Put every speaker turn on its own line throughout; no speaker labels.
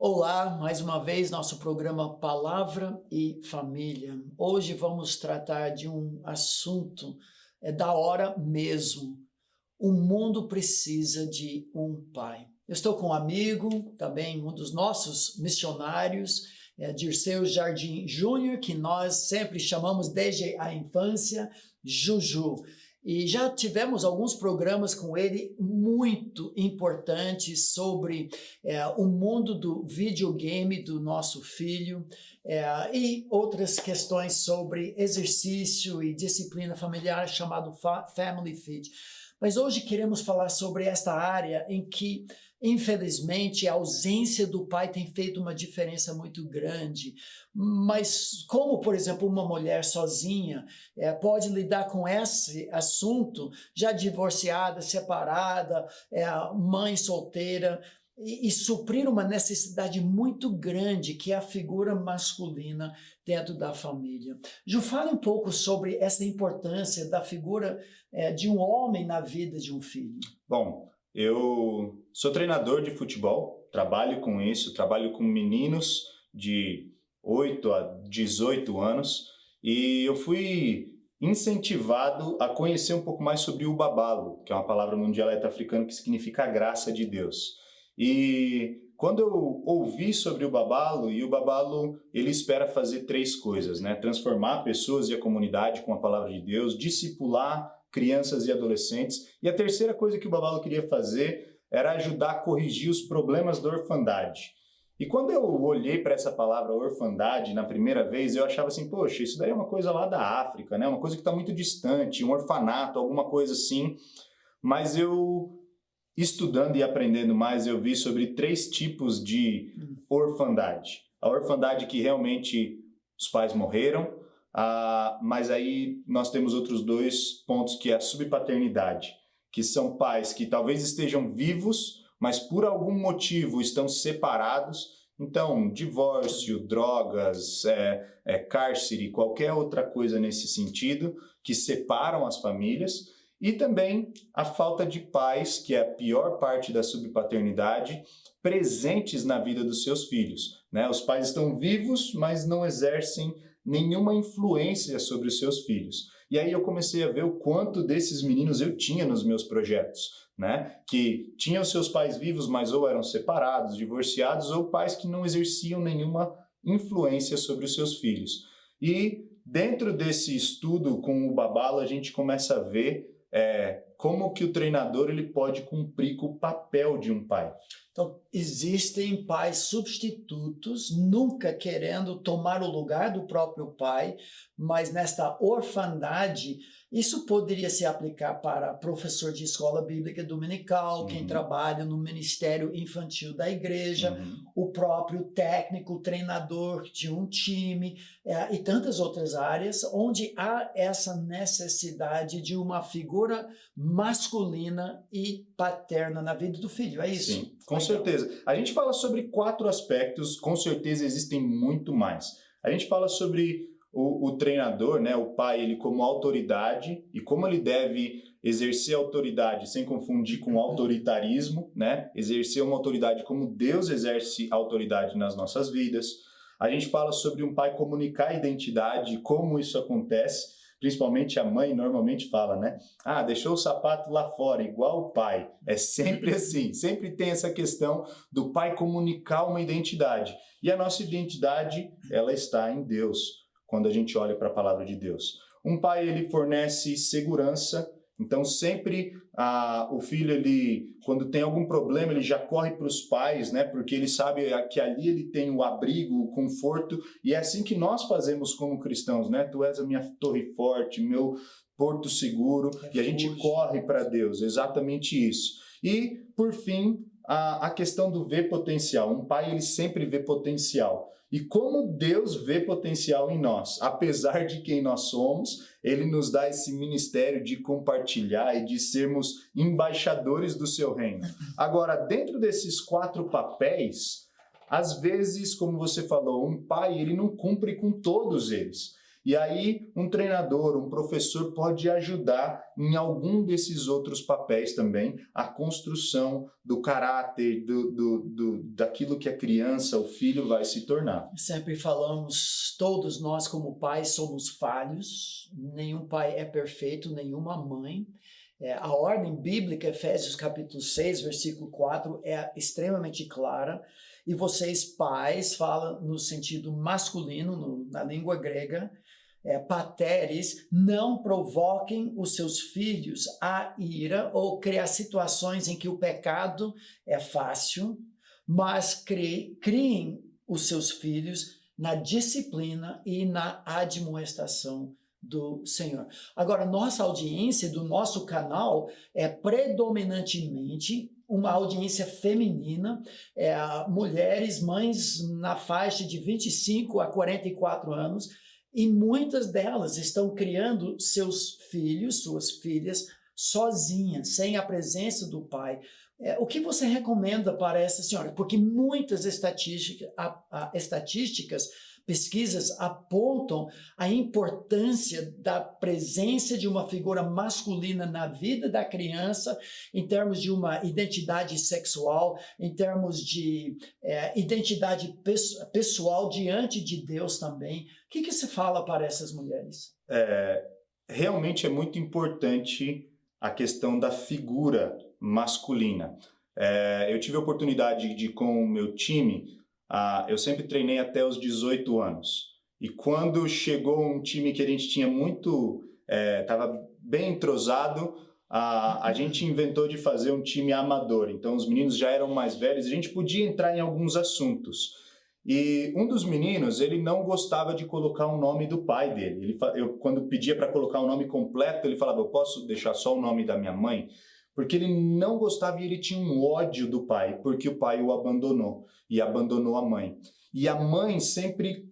Olá, mais uma vez nosso programa Palavra e Família. Hoje vamos tratar de um assunto da hora mesmo. O mundo precisa de um pai. Eu estou com um amigo, também um dos nossos missionários, Dirceu Jardim Júnior, que nós sempre chamamos desde a infância, Juju. E já tivemos alguns programas com ele muito importantes sobre o mundo do videogame do nosso filho e outras questões sobre exercício e disciplina familiar chamado Family Fit. Mas hoje queremos falar sobre esta área em que, infelizmente, a ausência do pai tem feito uma diferença muito grande. Mas como, por exemplo, uma mulher sozinha pode lidar com esse assunto, já divorciada, separada, mãe solteira, e suprir uma necessidade muito grande que é a figura masculina dentro da família. Ju, fale um pouco sobre essa importância da figura de um homem na vida de um filho.
Bom, eu sou treinador de futebol, trabalho com isso, trabalho com meninos de 8 a 18 anos e eu fui incentivado a conhecer um pouco mais sobre o babalo, que é uma palavra num dialeto africano que significa a graça de Deus. E quando eu ouvi sobre o babalo, e o babalo ele espera fazer 3 coisas, né? Transformar pessoas e a comunidade com a palavra de Deus, discipular crianças e adolescentes, e a terceira coisa que o babalo queria fazer era ajudar a corrigir os problemas da orfandade. E quando eu olhei para essa palavra orfandade na primeira vez, eu achava assim, poxa, isso daí é uma coisa lá da África, né? Uma coisa que está muito distante, um orfanato, alguma coisa assim. Mas eu, estudando e aprendendo mais, eu vi sobre 3 tipos de orfandade. A orfandade que realmente os pais morreram, mas aí nós temos outros 2 pontos, que é a subpaternidade, que são pais que talvez estejam vivos, mas por algum motivo estão separados. Então, divórcio, drogas, cárcere, qualquer outra coisa nesse sentido, que separam as famílias. E também a falta de pais, que é a pior parte da subpaternidade, presentes na vida dos seus filhos, né? Os pais estão vivos, mas não exercem nenhuma influência sobre os seus filhos. E aí eu comecei a ver o quanto desses meninos eu tinha nos meus projetos, né? Que tinham seus pais vivos, mas ou eram separados, divorciados, ou pais que não exerciam nenhuma influência sobre os seus filhos. E dentro desse estudo com o babalo, a gente começa a ver como que o treinador ele pode cumprir com o papel de um pai.
Então, existem pais substitutos, nunca querendo tomar o lugar do próprio pai, mas nesta orfandade, isso poderia se aplicar para professor de escola bíblica dominical, quem trabalha no ministério infantil da igreja, o próprio técnico, treinador de um time, e tantas outras áreas, onde há essa necessidade de uma figura masculina e paterna na vida do filho, é isso?
Sim, com certeza. A gente fala sobre 4 aspectos, com certeza existem muito mais. A gente fala sobre o treinador, né, o pai, ele como autoridade e como ele deve exercer autoridade sem confundir com autoritarismo, né? Exercer uma autoridade como Deus exerce autoridade nas nossas vidas. A gente fala sobre um pai comunicar a identidade, como isso acontece. Principalmente a mãe normalmente fala, né? Deixou o sapato lá fora, igual o pai. É sempre assim, sempre tem essa questão do pai comunicar uma identidade. E a nossa identidade, ela está em Deus, quando a gente olha para a palavra de Deus. Um pai, ele fornece segurança, então sempre o filho, ele, quando tem algum problema, ele já corre para os pais, né? Porque ele sabe que ali ele tem o abrigo, o conforto, e é assim que nós fazemos como cristãos, né? Tu és a minha torre forte, meu porto seguro, e a gente corre para Deus, exatamente isso. E, por fim, a questão do ver potencial. Um pai, ele sempre vê potencial. E como Deus vê potencial em nós, apesar de quem nós somos, Ele nos dá esse ministério de compartilhar e de sermos embaixadores do seu reino. Agora, dentro desses 4 papéis, às vezes, como você falou, um pai, ele não cumpre com todos eles. E aí um treinador, um professor pode ajudar em algum desses outros papéis também, a construção do caráter, daquilo que a criança, o filho vai se tornar.
Sempre falamos, todos nós como pais somos falhos, nenhum pai é perfeito, nenhuma mãe. A ordem bíblica, Efésios capítulo 6, versículo 4, é extremamente clara. E vocês, pais, falam no sentido masculino, na língua grega, pateres, não provoquem os seus filhos à ira ou criar situações em que o pecado é fácil, mas criem os seus filhos na disciplina e na admoestação do Senhor. Agora, nossa audiência do nosso canal é predominantemente uma audiência feminina, mulheres, mães na faixa de 25 a 44 anos, e muitas delas estão criando seus filhos, suas filhas, sozinhas, sem a presença do pai. O que você recomenda para essa senhora? Porque muitas estatísticas, pesquisas apontam a importância da presença de uma figura masculina na vida da criança, em termos de uma identidade sexual, em termos de identidade pessoal diante de Deus também. O que você fala para essas mulheres?
Realmente é muito importante a questão da figura masculina. Eu tive a oportunidade de, com o meu time, eu sempre treinei até os 18 anos. E quando chegou um time que a gente tinha estava bem entrosado, a gente inventou de fazer um time amador. Então os meninos já eram mais velhos, a gente podia entrar em alguns assuntos. E um dos meninos, ele não gostava de colocar o nome do pai dele. Eu, quando pedia para colocar o nome completo, ele falava, eu posso deixar só o nome da minha mãe? Porque ele não gostava e ele tinha um ódio do pai, porque o pai o abandonou e abandonou a mãe. E a mãe sempre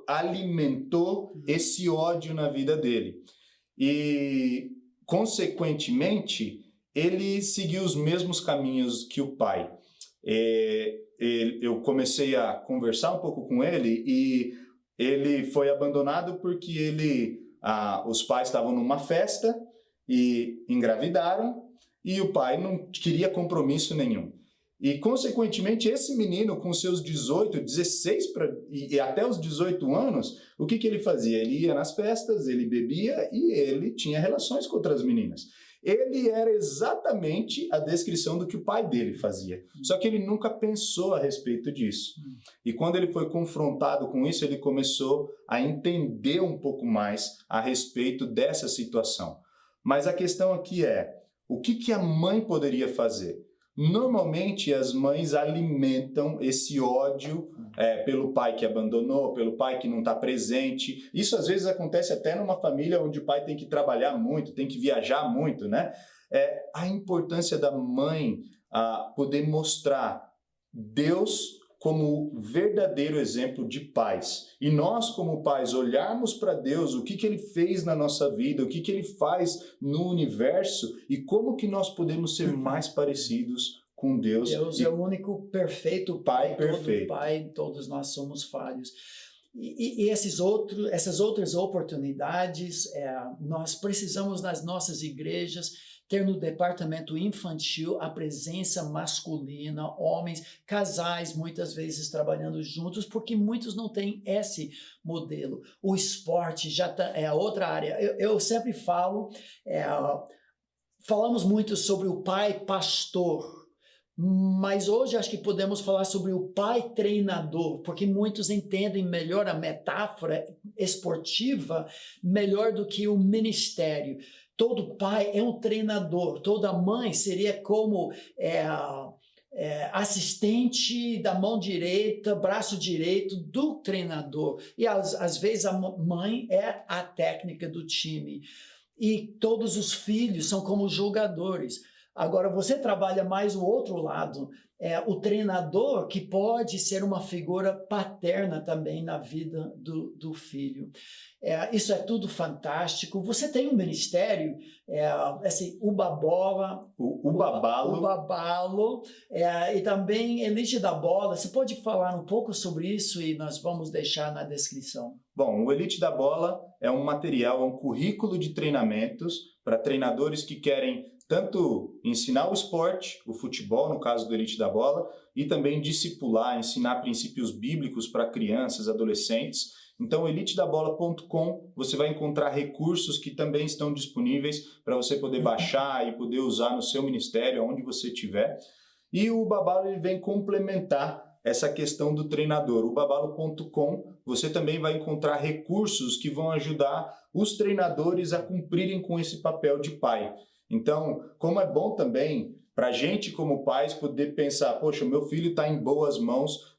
alimentou esse ódio na vida dele. E, consequentemente, ele seguiu os mesmos caminhos que o pai. Eu comecei a conversar um pouco com ele e ele foi abandonado porque os pais estavam numa festa e engravidaram e o pai não queria compromisso nenhum. E, consequentemente, esse menino com seus 18, 16 e até os 18 anos, o que ele fazia? Ele ia nas festas, ele bebia e ele tinha relações com outras meninas. Ele era exatamente a descrição do que o pai dele fazia. Só que ele nunca pensou a respeito disso. E quando ele foi confrontado com isso, ele começou a entender um pouco mais a respeito dessa situação. Mas a questão aqui o que a mãe poderia fazer? Normalmente as mães alimentam esse ódio pelo pai que abandonou, pelo pai que não está presente. Isso às vezes acontece até numa família onde o pai tem que trabalhar muito, tem que viajar muito, né? A importância da mãe poder mostrar Deus como verdadeiro exemplo de pais. E nós, como pais, olharmos para Deus, o que ele fez na nossa vida, o que ele faz no universo e como que nós podemos ser mais parecidos com Deus.
Deus é o único perfeito Pai, todo Pai, todos nós somos falhos. E essas outras oportunidades, nós precisamos nas nossas igrejas ter no departamento infantil a presença masculina, homens, casais, muitas vezes trabalhando juntos, porque muitos não têm esse modelo. O esporte já é outra área. Eu sempre falamos muito sobre o pai pastor, mas hoje acho que podemos falar sobre o pai treinador, porque muitos entendem melhor a metáfora esportiva melhor do que o ministério. Todo pai é um treinador, toda mãe seria como assistente da mão direita, braço direito do treinador. E às vezes a mãe é a técnica do time. E todos os filhos são como jogadores. Agora, você trabalha mais o outro lado, o treinador que pode ser uma figura paterna também na vida do filho. Isso é tudo fantástico. Você tem um ministério, esse Ubabola,
O Babalo.
Ubabalo, e também Elite da Bola. Você pode falar um pouco sobre isso e nós vamos deixar na descrição.
Bom, o Elite da Bola é um material, é um currículo de treinamentos para treinadores que querem tanto ensinar o esporte, o futebol, no caso do Elite da Bola, e também discipular, ensinar princípios bíblicos para crianças, adolescentes. Então, elitedabola.com, você vai encontrar recursos que também estão disponíveis para você poder baixar e poder usar no seu ministério, onde você estiver. E o Babalo ele vem complementar essa questão do treinador. O babalo.com, você também vai encontrar recursos que vão ajudar os treinadores a cumprirem com esse papel de pai. Então, como é bom também para a gente como pais poder pensar, poxa, meu filho está em boas mãos,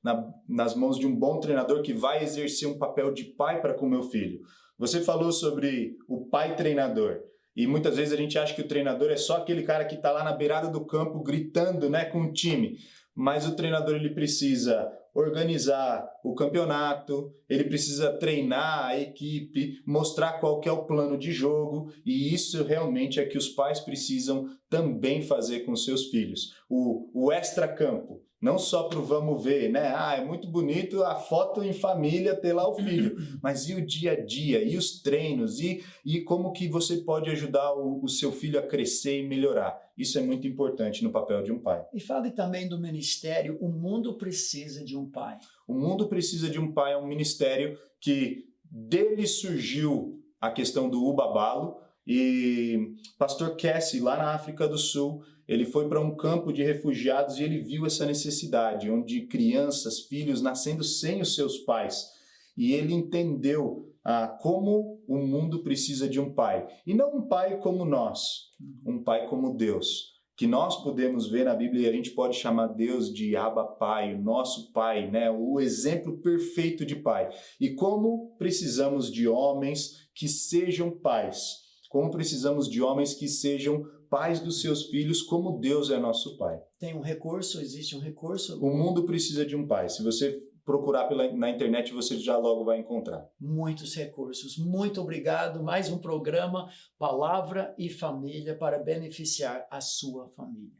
nas mãos de um bom treinador que vai exercer um papel de pai para com o meu filho. Você falou sobre o pai treinador. E muitas vezes a gente acha que o treinador é só aquele cara que está lá na beirada do campo gritando, né, com o time. Mas o treinador ele precisa organizar o campeonato, ele precisa treinar a equipe, mostrar qual que é o plano de jogo, e isso realmente é que os pais precisam também fazer com seus filhos. O extra-campo, não só para o vamos ver, né? É muito bonito a foto em família, ter lá o filho, mas e o dia a dia, e os treinos, e como que você pode ajudar o seu filho a crescer e melhorar. Isso é muito importante no papel de um pai.
E fale também do ministério O Mundo Precisa de um Pai.
O Mundo Precisa de um Pai é um ministério que dele surgiu a questão do Ubabalo, e pastor Cassie, lá na África do Sul, ele foi para um campo de refugiados e ele viu essa necessidade, onde crianças, filhos nascendo sem os seus pais. E ele entendeu como o mundo precisa de um pai. E não um pai como nós, um pai como Deus. Que nós podemos ver na Bíblia e a gente pode chamar Deus de Abba Pai, o nosso Pai, né? O exemplo perfeito de pai. E como precisamos de homens que sejam pais. Como precisamos de homens que sejam pais dos seus filhos, como Deus é nosso Pai.
Tem um recurso? Existe um recurso?
O mundo precisa de um pai. Se você procurar na internet, você já logo vai encontrar.
Muitos recursos. Muito obrigado. Mais um programa Palavra e Família para beneficiar a sua família.